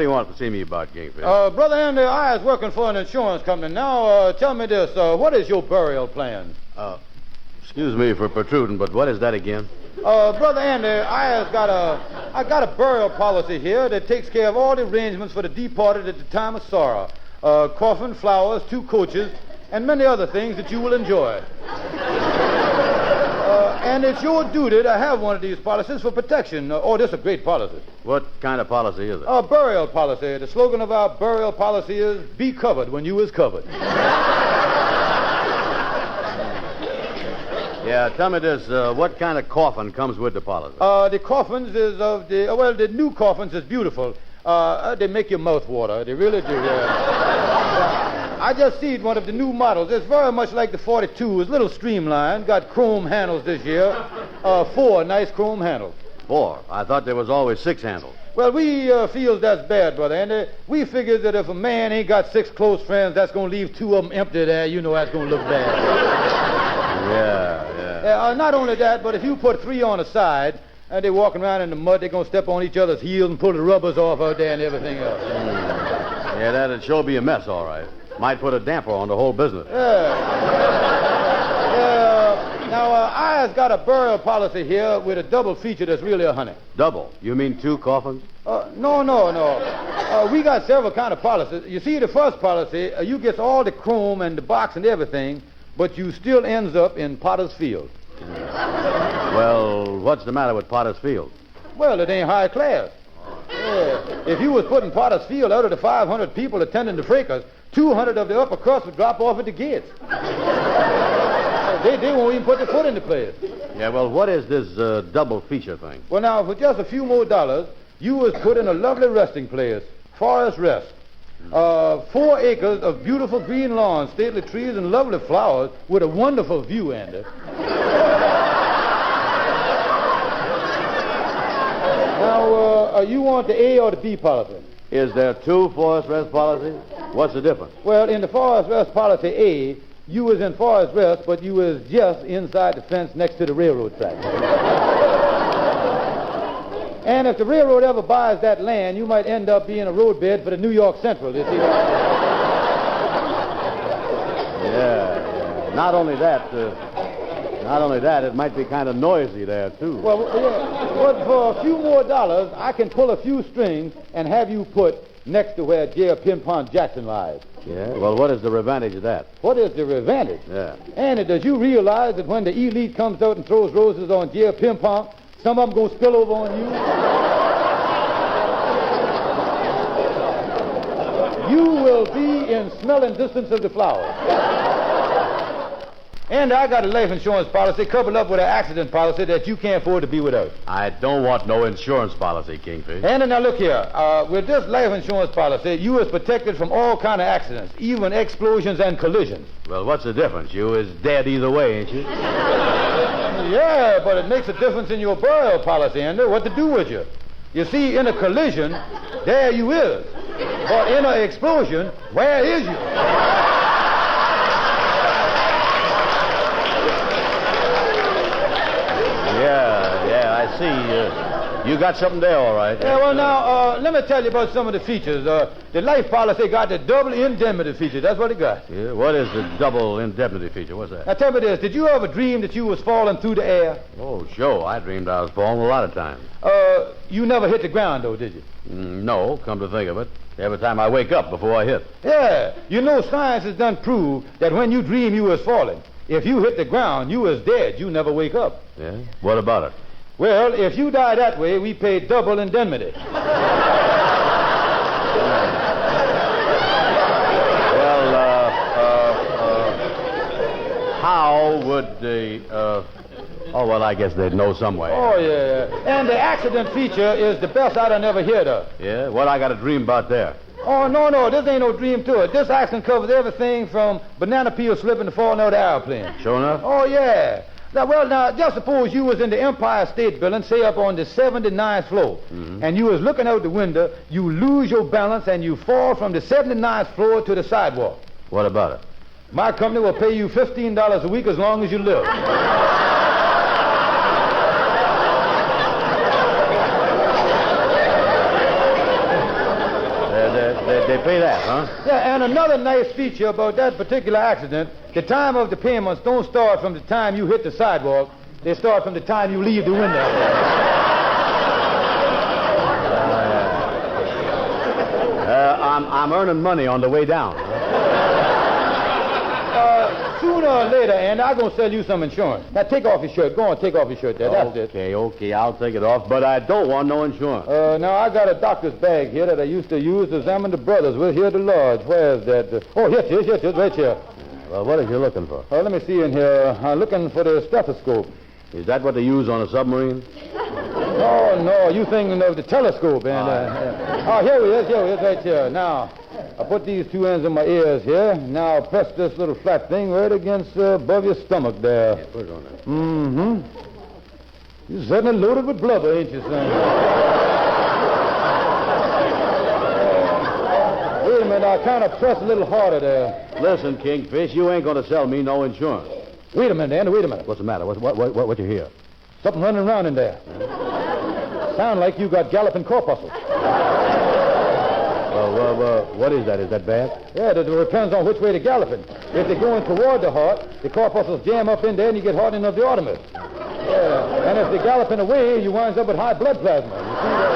do you want to see me about, Kingfish? Brother Andy, I is working for an insurance company. Now, tell me this. What is your burial plan? Excuse me for protruding, but what is that again? Brother Andy, I got a burial policy here that takes care of all the arrangements for the departed at the time of sorrow. Coffin, flowers, 2 coaches, and many other things that you will enjoy. And it's your duty to have one of these policies for protection. This is a great policy. What kind of policy is it? A burial policy. The slogan of our burial policy is, be covered when you is covered. Yeah, tell me this. What kind of coffin comes with the policy? The coffins is of the new coffins is beautiful. They make your mouth water. They really do, yeah. I just seen one of the new models. It's very much like the 42. It's a little streamlined. Got chrome handles this year. 4 nice chrome handles. 4? I thought there was always 6 handles. Well, we feels that's bad, brother Andy. We figured that if a man ain't got 6 close friends, that's going to leave 2 of them empty there. You know that's going to look bad. Yeah. Not only that, but if you put 3 on the side, and they're walking around in the mud, they're going to step on each other's heels and pull the rubbers off out there and everything else. Yeah, that'd sure be a mess, all right. Might put a damper on the whole business. Now, I has got a burial policy here with a double feature that's really a honey. Double? You mean 2 coffins? No. We got several kind of policies. You see, the first policy, you get all the chrome and the box and everything, but you still ends up in Potter's Field. Well, what's the matter with Potter's Field? Well, it ain't high class. Yeah. If you was putting Potter's Field out of the 500 people attending the fracas, 200 of the upper crust would drop off at the gates. They won't even put their foot in the place. Yeah, well, what is this double feature thing? Well, now, for just a few more dollars, you was put in a lovely resting place, Forest Rest. 4 acres of beautiful green lawns, stately trees, and lovely flowers with a wonderful view, Andy. Now, you want the A or the B policy? Is there 2 Forest Rest policies? What's the difference? Well, in the Forest Rest policy A, you was in Forest Rest, but you was just inside the fence next to the railroad track. And if the railroad ever buys that land, you might end up being a roadbed for the New York Central, you see. Yeah. Not only that, it might be kind of noisy there, too. Well, yeah, but for a few more dollars, I can pull a few strings and have you put next to where J. Pimpont Jackson lies. Yeah? Well, what is the advantage of that? What is the advantage? Yeah. Andy, does you realize that when the elite comes out and throws roses on J. Pimpont, some of them going to spill over on you? You will be in smelling distance of the flowers. And I got a life insurance policy coupled up with an accident policy that you can't afford to be without. I don't want no insurance policy, Kingfish. And now look here. With this life insurance policy, you is protected from all kind of accidents, even explosions and collisions. Well, what's the difference? You is dead either way, ain't you? Yeah, but it makes a difference in your burial policy, Andy. What to do with you? You see, in a collision, there you is. But in an explosion, where is you? Yeah, I see. You got something there, all right. Yeah, well, now, let me tell you about some of the features. The life policy got the double indemnity feature. That's what it got. Yeah, what is the double indemnity feature? What's that? Now, tell me this. Did you ever dream that you was falling through the air? Oh, sure. I dreamed I was falling a lot of times. You never hit the ground, though, did you? No, come to think of it. Every time I wake up before I hit. Yeah. You know, science has done prove that when you dream you was falling, if you hit the ground, you was dead. You never wake up. Yeah? What about it? Well, if you die that way, we pay double indemnity. How would the, well, I guess they'd know some way. Oh, yeah. And the accident feature is the best I'd have never heard of. Yeah? What I got a dream about there? Oh, no, this ain't no dream to it. This accident covers everything from banana peel slipping to falling out of the airplane. Sure enough? Oh, yeah. Now, just suppose you was in the Empire State Building, say up on the 79th floor, and you was looking out the window, you lose your balance, and you fall from the 79th floor to the sidewalk. What about it? My company will pay you $15 a week as long as you live. pay that, huh? Yeah, and another nice feature about that particular accident, the time of the payments don't start from the time you hit the sidewalk. They start from the time you leave the window. I'm earning money on the way down. Sooner or later, Andy, I'm going to sell you some insurance. Now, take off your shirt. Go on, take off your shirt there. That's it. Okay, I'll take it off, but I don't want no insurance. Now, I got a doctor's bag here that I used to use to examine the brothers with here at the lodge. Where's that? Here it is, right here. Well, what are you looking for? Let me see in here. I'm looking for the stethoscope. Is that what they use on a submarine? No, you thinking of the telescope, and here it is, right here. Now, I put these two ends in my ears here. Now, press this little flat thing right against above your stomach there. Yeah, put it on there. Mm-hmm. You're certainly loaded with blubber, ain't you, son? Wait a minute, I kind of press a little harder there. Listen, Kingfish, you ain't going to sell me no insurance. Wait a minute, Andy, wait a minute. What's the matter? What you hear? Something running around in there. Sound like you got galloping corpuscles. What is that? Is that bad? Yeah, it depends on which way they're galloping. If they're going toward the heart, the corpuscles jam up in there and you get hardening of the arteries. Yeah, and if they're galloping away, you wind up with high blood plasma. You see that?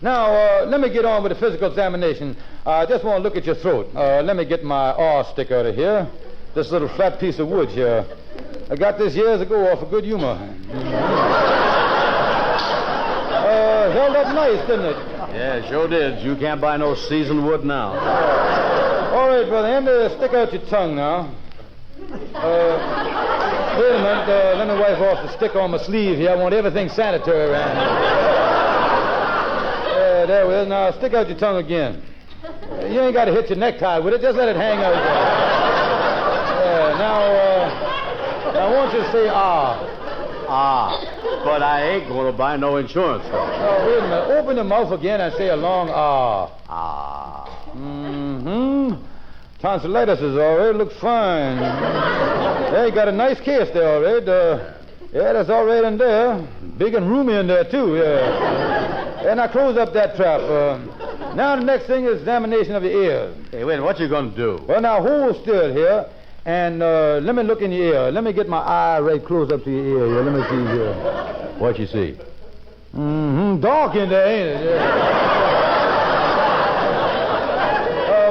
Now, let me get on with the physical examination. I just want to look at your throat. Let me get my R stick out of here. This little flat piece of wood here. I got this years ago off of Good Humor. Held up nice, didn't it? Yeah, sure did. You can't buy no seasoned wood now. All right, brother, Andy, stick out your tongue now. Wait a minute. Let me wipe off the stick on my sleeve here. I want everything sanitary around here. There we are. Now, stick out your tongue again. You ain't got to hit your necktie with it. Just let it hang out there. Now, I want you to say, ah. But I ain't going to buy no insurance. Oh, wait a minute. Open your mouth again and say a long ah. Mm-hmm. Tonsillitis is all right. Looks fine. Yeah, you got a nice case there, all right. Yeah, that's all right in there. Big and roomy in there, too, yeah. And now close up that trap. Now the next thing is examination of your ears. Hey, wait, what you going to do? Well, now hold still here. And let me look in your ear. Let me get my eye right close up to your ear here. Let me see here. What you see? Mm-hmm. Dark in there, ain't it? Yeah.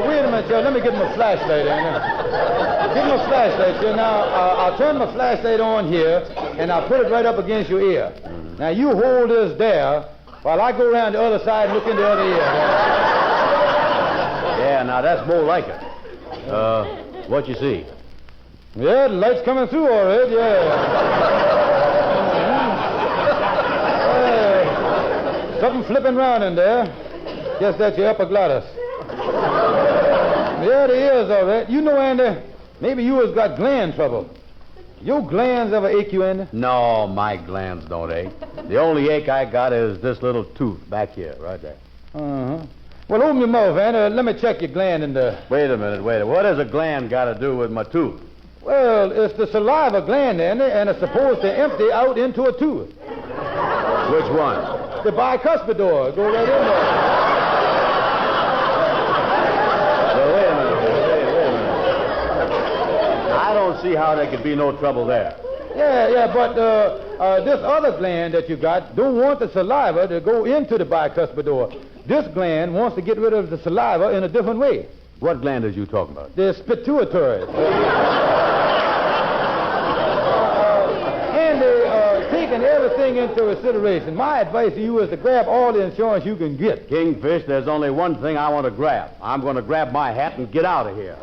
Wait a minute, sir. Let me get my flashlight in. Get my flashlight, sir. Now, I'll turn my flashlight on here, and I'll put it right up against your ear. Mm-hmm. Now, you hold this there while I go around the other side and look in the other ear. Yeah, now that's more like it. What you see? Yeah, the light's coming through all right, yeah. Something flipping around in there. Guess that's your epiglottis. Yeah, the ear's all right. You know, Andy, maybe you has got gland trouble. Your glands ever ache you, Andy? No, my glands don't ache. The only ache I got is this little tooth back here, right there. Uh-huh. Well, open your mouth, Andy. Let me check your gland in there. Wait a minute. What has a gland got to do with my tooth? Well, it's the saliva gland, Andy, and it's supposed to empty out into a tooth. Which one? The bicuspidor. Go right in there. Well, wait a minute. I don't see how there could be no trouble there. Yeah, but this other gland that you got don't want the saliva to go into the bicuspidor. This gland wants to get rid of the saliva in a different way. What gland are you talking about? The pituitary. Andy, taking everything into consideration, my advice to you is to grab all the insurance you can get. Kingfish, there's only one thing I want to grab. I'm going to grab my hat and get out of here.